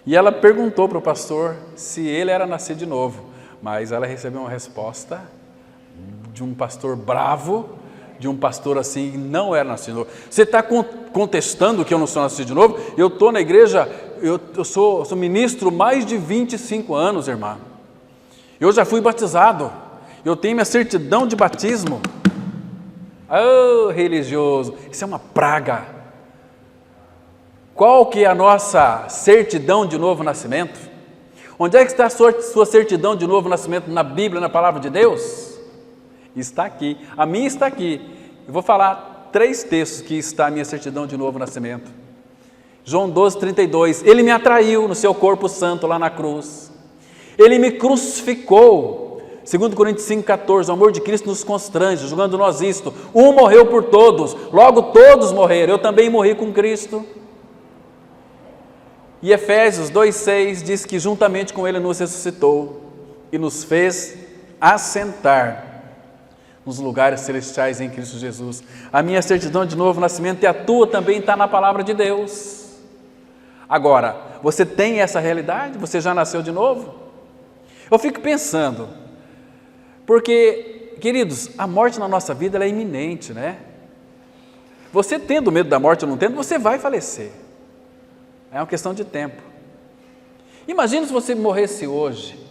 E ela perguntou para o pastor se ele era nascido de novo, mas ela recebeu uma resposta de um pastor bravo, de um pastor assim, não era nascido de novo. Você está contestando que eu não sou nascido de novo? Eu estou na igreja, eu sou ministro mais de 25 anos, irmã. Eu já fui batizado, eu tenho minha certidão de batismo. Oh, religioso, isso é uma praga. Qual que é a nossa certidão de novo nascimento? Onde é que está a sua certidão de novo nascimento na Bíblia, na palavra de Deus? Está aqui, a minha está aqui. Eu vou falar 3 textos que está a minha certidão de novo nascimento. João 12:32, ele me atraiu no seu corpo santo lá na cruz, ele me crucificou. 2 Coríntios 5:14, o amor de Cristo nos constrange, julgando nós isto: um morreu por todos, logo todos morreram, eu também morri com Cristo. E Efésios 2:6 diz que juntamente com ele nos ressuscitou e nos fez assentar nos lugares celestiais em Cristo Jesus. A minha certidão de novo nascimento e a tua também está na palavra de Deus. Agora, você tem essa realidade? Você já nasceu de novo? Eu fico pensando, porque, queridos, a morte na nossa vida ela é iminente, né? Você tendo medo da morte ou não tendo, você vai falecer. É uma questão de tempo. Imagina se você morresse hoje.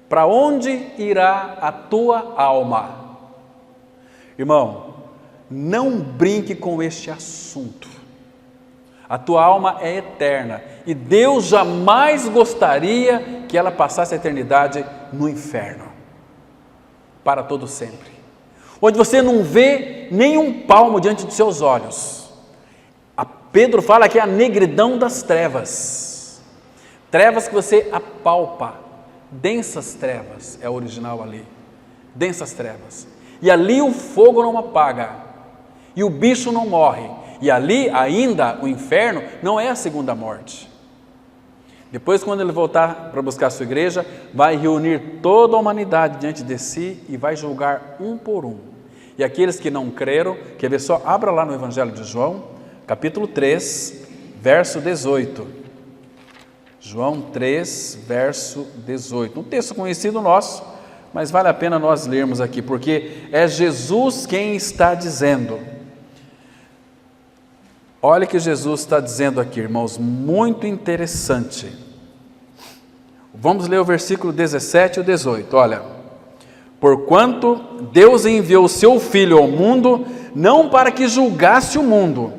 Para onde irá a tua alma? Irmão, não brinque com este assunto. A tua alma é eterna e Deus jamais gostaria que ela passasse a eternidade no inferno, para todo sempre, onde você não vê nenhum palmo diante de seus olhos. Pedro fala que é a negridão das trevas, trevas que você apalpa, densas trevas, é o original ali, densas trevas, e ali o fogo não apaga, e o bicho não morre, e ali ainda o inferno não é a segunda morte. Depois, quando ele voltar para buscar a sua igreja, vai reunir toda a humanidade diante de si e vai julgar um por um. E aqueles que não creram, quer ver só, abra lá no Evangelho de João, capítulo 3, verso 18. João 3, verso 18. Um texto conhecido nosso, mas vale a pena nós lermos aqui, porque é Jesus quem está dizendo. Olha o que Jesus está dizendo aqui, irmãos, muito interessante. Vamos ler o versículo 17 e o 18, olha. Porquanto Deus enviou o seu Filho ao mundo, não para que julgasse o mundo,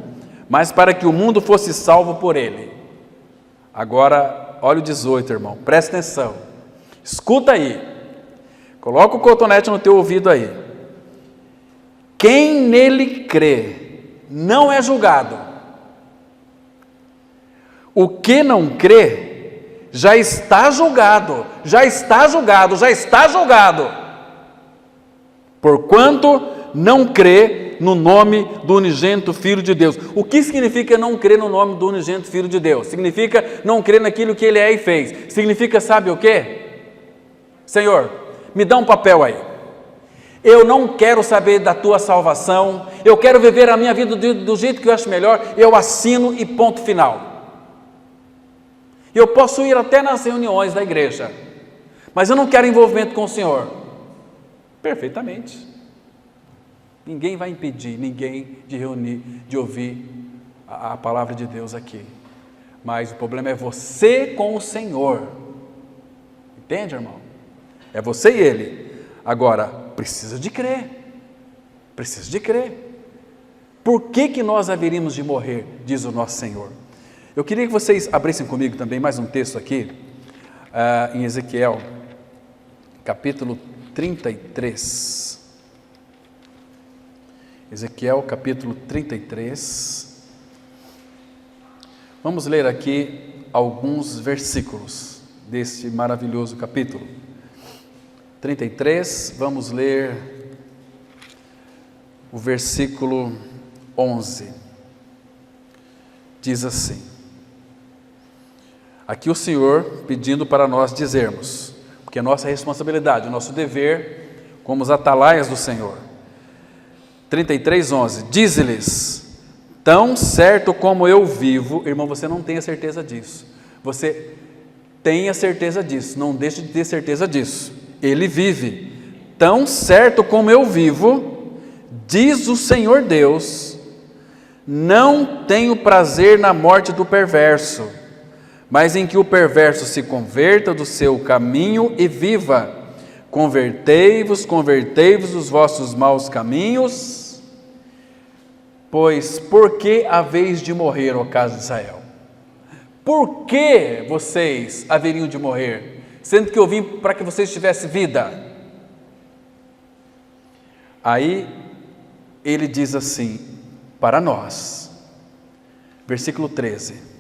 mas para que o mundo fosse salvo por ele. Agora, olha o 18, irmão, presta atenção, escuta aí, coloca o cotonete no teu ouvido aí. Quem nele crê não é julgado. O que não crê já está julgado, já está julgado, já está julgado. Porquanto não crê no nome do unigênito Filho de Deus. O que significa não crer no nome do unigênito Filho de Deus? Significa não crer naquilo que ele é e fez. Significa, sabe o quê? Senhor, me dá um papel aí. Eu não quero saber da tua salvação, eu quero viver a minha vida do jeito que eu acho melhor, eu assino e ponto final. Eu posso ir até nas reuniões da igreja, mas eu não quero envolvimento com o Senhor. Perfeitamente. Ninguém vai impedir ninguém de reunir, de ouvir a palavra de Deus aqui. Mas o problema é você com o Senhor. Entende, irmão? É você e Ele. Agora, precisa de crer. Precisa de crer. Por que nós haveríamos de morrer, diz o nosso Senhor? Eu queria que vocês abrissem comigo também mais um texto aqui, em Ezequiel, capítulo 33. Ezequiel, capítulo 33. Vamos ler aqui alguns versículos deste maravilhoso capítulo. 33, vamos ler o versículo 11. Diz assim: aqui o Senhor pedindo para nós dizermos, porque é nossa responsabilidade, o nosso dever, como os atalaias do Senhor. 33, 11, dize-lhes, tão certo como eu vivo, irmão, você não tem a certeza disso, você tem a certeza disso, não deixe de ter certeza disso, Ele vive, tão certo como eu vivo, diz o Senhor Deus, não tenho prazer na morte do perverso, mas em que o perverso se converta do seu caminho e viva. Convertei-vos dos vossos maus caminhos, pois por que haveis de morrer, ó casa de Israel? Por que vocês haveriam de morrer, sendo que eu vim para que vocês tivessem vida? Aí ele diz assim, para nós, versículo 13,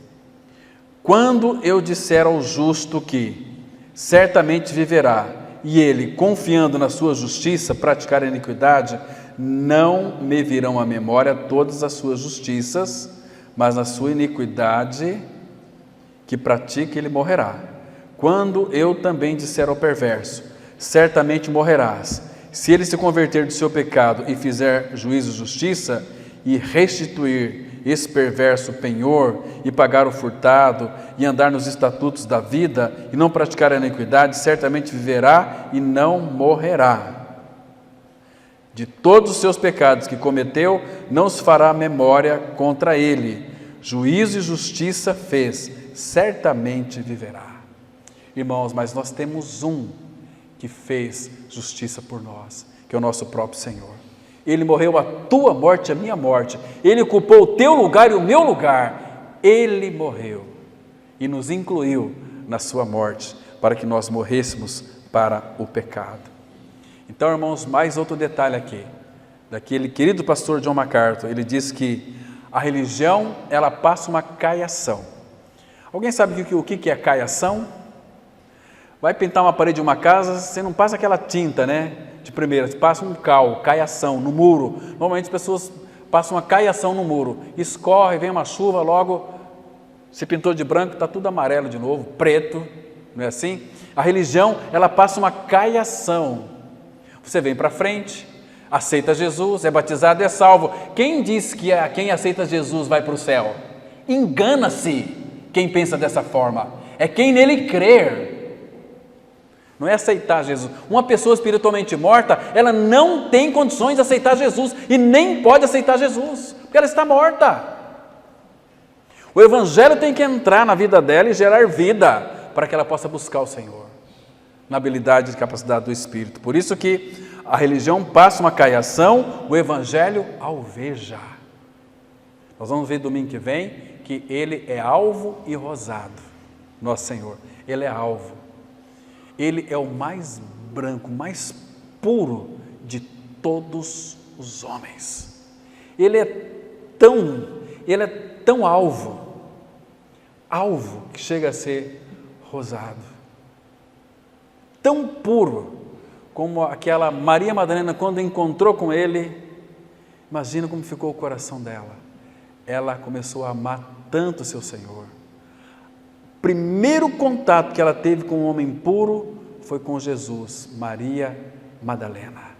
quando eu disser ao justo que certamente viverá, e ele, confiando na sua justiça, praticar a iniquidade, não me virão à memória todas as suas justiças, mas na sua iniquidade que pratica ele morrerá. Quando eu também disser ao perverso, certamente morrerás, se ele se converter do seu pecado e fizer juízo e justiça, e restituir esse perverso penhor, e pagar o furtado, e andar nos estatutos da vida, e não praticar a iniquidade, certamente viverá e não morrerá. De todos os seus pecados que cometeu, não se fará memória contra ele. Juízo e justiça fez, certamente viverá. Irmãos, mas nós temos um que fez justiça por nós, que é o nosso próprio Senhor. Ele morreu a tua morte, a minha morte. Ele ocupou o teu lugar e o meu lugar. Ele morreu e nos incluiu na sua morte, para que nós morrêssemos para o pecado. Então, irmãos, mais outro detalhe aqui, daquele querido pastor John MacArthur. Ele diz que a religião, ela passa uma caiação. Alguém sabe o que é caiação? Vai pintar uma parede de uma casa, você não passa aquela tinta, né? De primeira, você passa um cal, caiação no muro. Normalmente as pessoas passam uma caiação no muro, escorre, vem uma chuva, logo se pintou de branco, está tudo amarelo de novo, preto, não é assim? A religião, ela passa uma caiação. Você vem para frente, aceita Jesus, é batizado e é salvo. Quem diz que quem aceita Jesus vai para o céu? Engana-se quem pensa dessa forma. é quem nele crer. Não é aceitar Jesus. Uma pessoa espiritualmente morta, ela não tem condições de aceitar Jesus e nem pode aceitar Jesus, porque ela está morta. O Evangelho tem que entrar na vida dela e gerar vida para que ela possa buscar o Senhor, na habilidade e capacidade do Espírito. Por isso que a religião passa uma caiação, o Evangelho alveja. Nós vamos ver domingo que vem que ele é alvo e rosado, nosso Senhor. Ele é alvo. Ele é o mais branco, mais puro de todos os homens. Ele é tão alvo que chega a ser rosado. Tão puro como aquela Maria Madalena, quando encontrou com ele, imagina como ficou o coração dela. Ela começou a amar tanto o seu Senhor. Primeiro contato que ela teve com um homem puro foi com Jesus, Maria Madalena.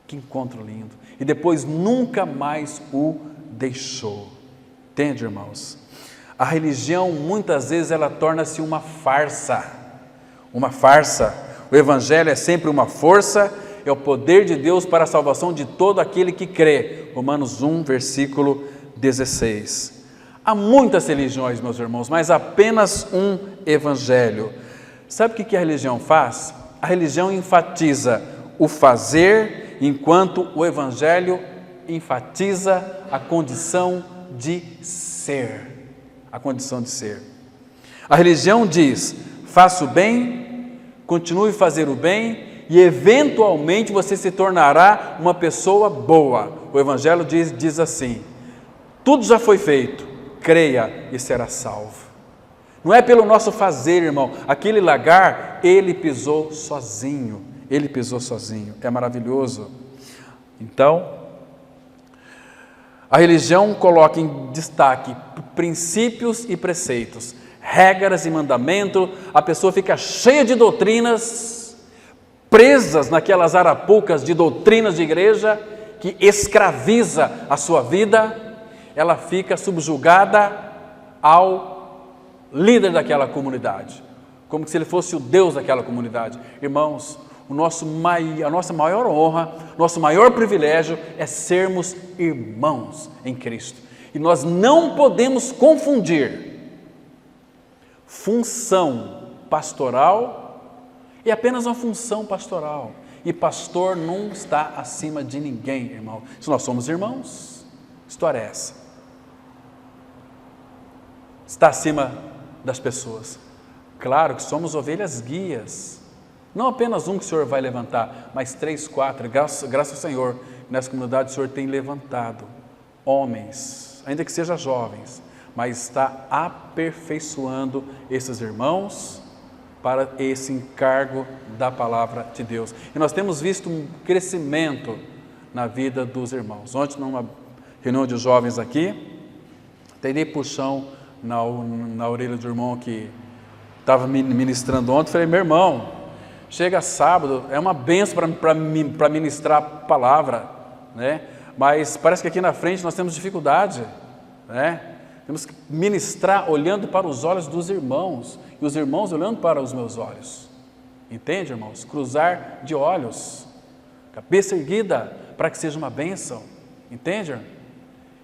Que encontro lindo. E depois nunca mais o deixou. Entende, irmãos? A religião, muitas vezes, ela torna-se uma farsa. Uma farsa. O Evangelho é sempre uma força, é o poder de Deus para a salvação de todo aquele que crê. Romanos 1, versículo 16. Há muitas religiões, meus irmãos, mas apenas um Evangelho. Sabe o que a religião faz? A religião enfatiza o fazer, enquanto o Evangelho enfatiza a condição de ser. A condição de ser. A religião diz, faça o bem, continue a fazer o bem e eventualmente você se tornará uma pessoa boa. O Evangelho diz assim, tudo já foi feito, creia e será salvo. Não é pelo nosso fazer, irmão. Aquele lagar, ele pisou sozinho. Ele pisou sozinho. É maravilhoso. Então, a religião coloca em destaque princípios e preceitos, regras e mandamentos. A pessoa fica cheia de doutrinas, presas naquelas arapucas de doutrinas de igreja, que escraviza a sua vida. Ela fica subjugada ao líder daquela comunidade, como se ele fosse o Deus daquela comunidade. Irmãos, a nossa maior honra, nosso maior privilégio é sermos irmãos em Cristo. E nós não podemos confundir função pastoral é apenas uma função pastoral. E pastor não está acima de ninguém, irmão. Se nós somos irmãos, história é essa. Está acima das pessoas. Claro que somos ovelhas guias. Não apenas um que o Senhor vai levantar, mas 3, 4. Graças ao Senhor, nessa comunidade o Senhor tem levantado homens, ainda que sejam jovens, mas está aperfeiçoando esses irmãos para esse encargo da palavra de Deus. E nós temos visto um crescimento na vida dos irmãos. Ontem, numa reunião de jovens aqui, dei puxão na orelha do irmão que estava ministrando ontem. Falei, meu irmão, chega sábado, é uma benção para ministrar a palavra, né? Mas parece que aqui na frente nós temos dificuldade, né? Temos que ministrar olhando para os olhos dos irmãos, e os irmãos olhando para os meus olhos. Entende, irmãos? Cruzar de olhos, cabeça erguida, para que seja uma bênção. Entende?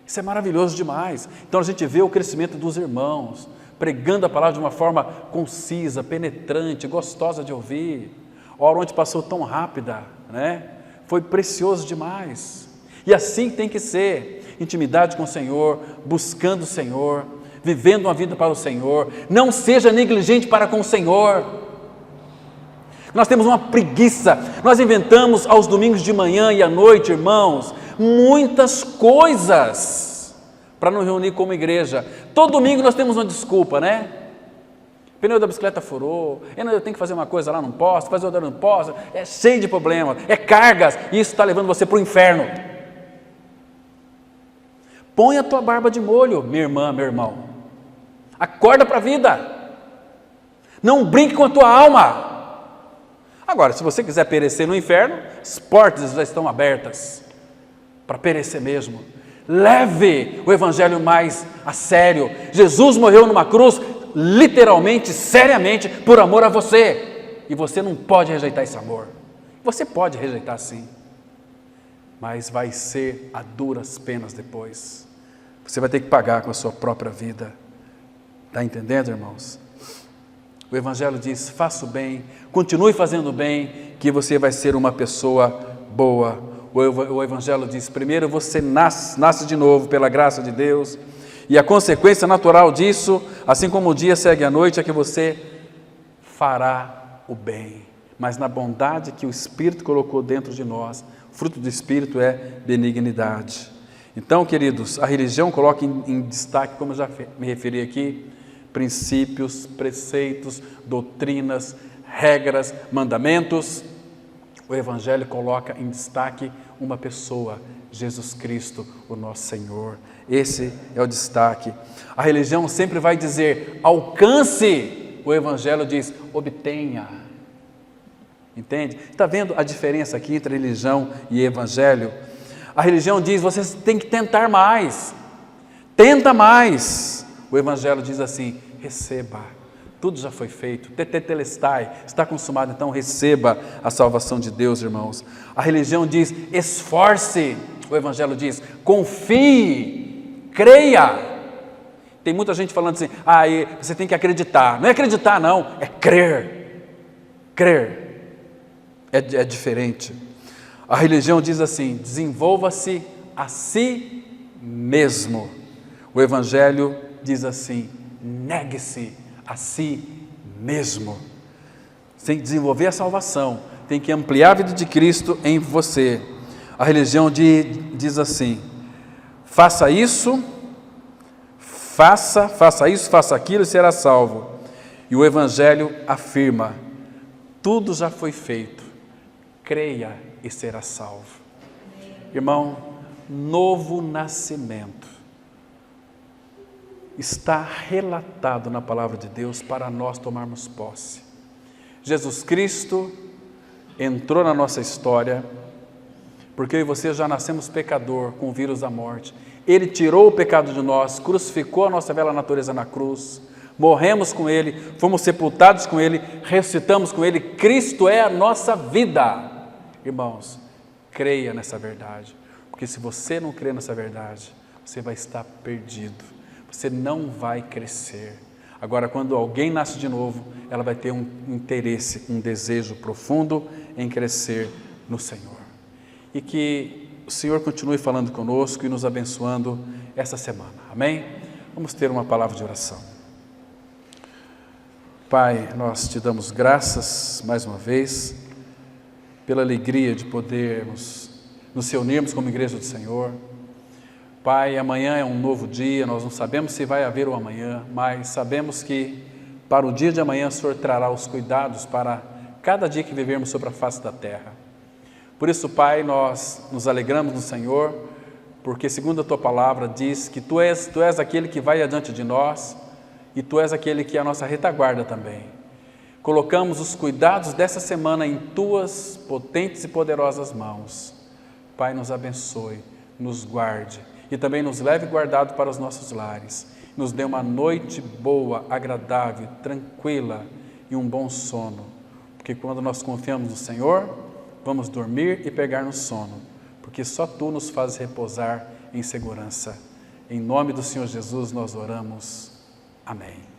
Isso é maravilhoso demais. Então a gente vê o crescimento dos irmãos, pregando a palavra de uma forma concisa, penetrante, gostosa de ouvir. A hora onde passou tão rápida, né? Foi precioso demais. E assim tem que ser, intimidade com o Senhor, buscando o Senhor, vivendo uma vida para o Senhor. Não seja negligente para com o Senhor. Nós temos uma preguiça, nós inventamos aos domingos de manhã e à noite, irmãos, muitas coisas para nos reunir como igreja. Todo domingo nós temos uma desculpa, né? O pneu da bicicleta furou, eu tenho que fazer uma coisa lá, não posso, fazer outra, não posso. É cheio de problemas, é cargas, e isso está levando você para o inferno. Põe a tua barba de molho, minha irmã, meu irmão. Acorda para a vida. Não brinque com a tua alma. Agora, se você quiser perecer no inferno, as portas já estão abertas para perecer mesmo. Leve o evangelho mais a sério. Jesus morreu numa cruz, literalmente, seriamente, por amor a você. E você não pode rejeitar esse amor. Você pode rejeitar sim, mas vai ser a duras penas depois. Você vai ter que pagar com a sua própria vida. Está entendendo, irmãos? O Evangelho diz, faça o bem, continue fazendo o bem, que você vai ser uma pessoa boa. O Evangelho diz, primeiro você nasce de novo pela graça de Deus, e a consequência natural disso, assim como o dia segue a noite, é que você fará o bem, mas na bondade que o Espírito colocou dentro de nós. O fruto do Espírito é benignidade. Então, queridos, a religião coloca em destaque, como eu já me referi aqui, princípios, preceitos, doutrinas, regras, mandamentos. O Evangelho coloca em destaque uma pessoa, Jesus Cristo, o nosso Senhor. Esse é o destaque. A religião sempre vai dizer, alcance. O Evangelho diz, obtenha. Entende? Está vendo a diferença aqui entre religião e Evangelho? A religião diz, você tem que tentar mais. Tenta mais. O Evangelho diz assim, receba, tudo já foi feito, tetelestai, está consumado, então receba a salvação de Deus, irmãos. A religião diz, esforce, o Evangelho diz, confie, creia. Tem muita gente falando assim, você tem que acreditar. Não é acreditar não, é crer, crer, é diferente. A religião diz assim, desenvolva-se a si mesmo. O Evangelho diz assim, negue-se a si mesmo. Tem que desenvolver a salvação, tem que ampliar a vida de Cristo em você. A religião diz assim, faça isso, faça aquilo e será salvo. E o Evangelho afirma, tudo já foi feito, creia e será salvo. Irmão, novo nascimento está relatado na palavra de Deus para nós tomarmos posse. Jesus Cristo entrou na nossa história, porque eu e você já nascemos pecador com o vírus da morte. Ele tirou o pecado de nós, crucificou a nossa velha natureza na cruz, morremos com Ele, fomos sepultados com Ele, ressuscitamos com Ele. Cristo é a nossa vida. Irmãos, creia nessa verdade, porque se você não crer nessa verdade, você vai estar perdido. Você não vai crescer. Agora, quando alguém nasce de novo, ela vai ter um interesse, um desejo profundo em crescer no Senhor. E que o Senhor continue falando conosco e nos abençoando essa semana. Amém? Vamos ter uma palavra de oração. Pai, nós te damos graças mais uma vez pela alegria de podermos nos reunirmos como igreja do Senhor. Pai, amanhã é um novo dia, nós não sabemos se vai haver o amanhã, mas sabemos que para o dia de amanhã o Senhor trará os cuidados para cada dia que vivermos sobre a face da terra. Por isso, Pai, nós nos alegramos no Senhor, porque segundo a Tua palavra diz que Tu és aquele que vai adiante de nós e Tu és aquele que é a nossa retaguarda também. Colocamos os cuidados dessa semana em Tuas potentes e poderosas mãos. Pai, nos abençoe, nos guarde e também nos leve guardado para os nossos lares. Nos dê uma noite boa, agradável, tranquila e um bom sono. Porque quando nós confiamos no Senhor, vamos dormir e pegar no sono. Porque só Tu nos fazes repousar em segurança. Em nome do Senhor Jesus nós oramos. Amém.